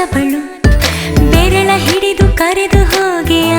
ಹೊಸಬಳು ಬೆರಳ ಹಿಡಿದು ಕರೆದು ಹೋಗೆಯ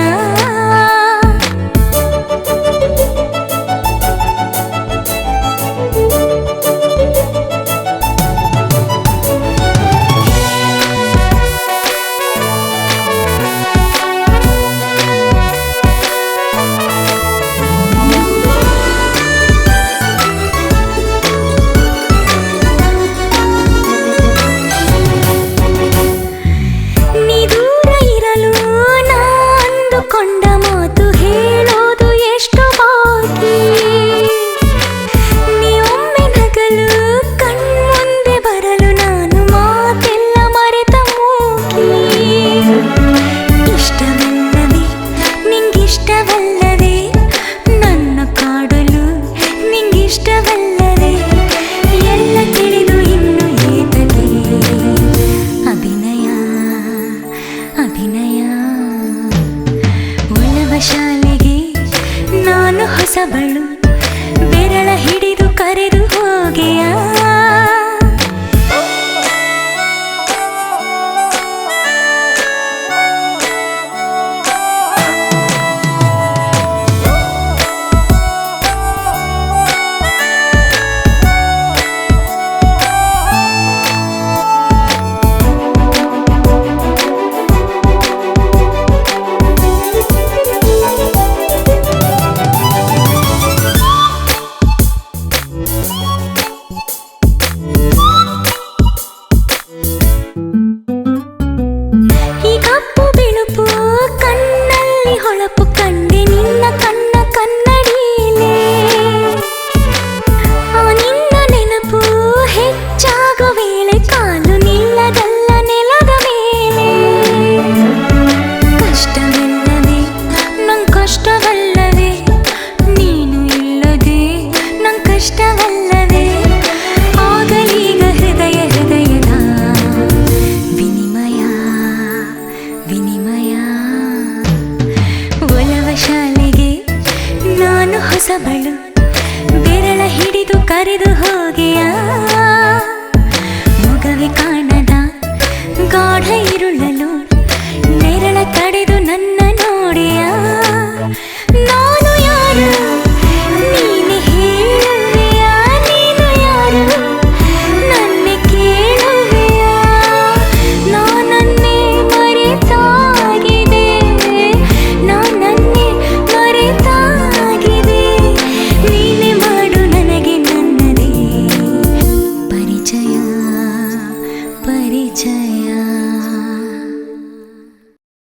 ಶಾಲೆಗೆ ನಾನು ಹೊಸಬಳು ಬೆರಳ ಹಿಡಿದು ಕರೆದು ಹೋಗೆಯ ಹೊಳಪು ಕಂಡೆ ನಿನ್ನ ಕಣ್ಣ ಕನ್ನಡಿಲೇ ನಿನ್ನ ನೆನಪು ಹೆಚ್ಚಾಗೋ ವೇಳೆ ಕಾಲು ನಿಲ್ಲದಲ್ಲ ನೆಲದ ಮೇಲೆ ಕಷ್ಟವಿಲ್ಲವೇ ನಂಗ್ ಕಷ್ಟವಲ್ಲವೇ ನೀನು ಇಲ್ಲದೆ ನಂಗ್ ಕಷ್ಟವಲ್ಲವೇ ಆಗಲೀಗ ಹೃದಯ ಹೃದಯದ ವಿನಿಮಯ ವಿನಿಮಯ ಶಾಲೆಗೆ ನಾನು ಹೊಸಬಳು ಬೆರಳ ಹಿಡಿದು ಕರೆದು ಹೋಗೆಯ ಮುಗವೆ ಕಾಣದ ಗಾಢ ಇರುಳಲು ನೆರಳ ತಡೆದು ನನ್ನ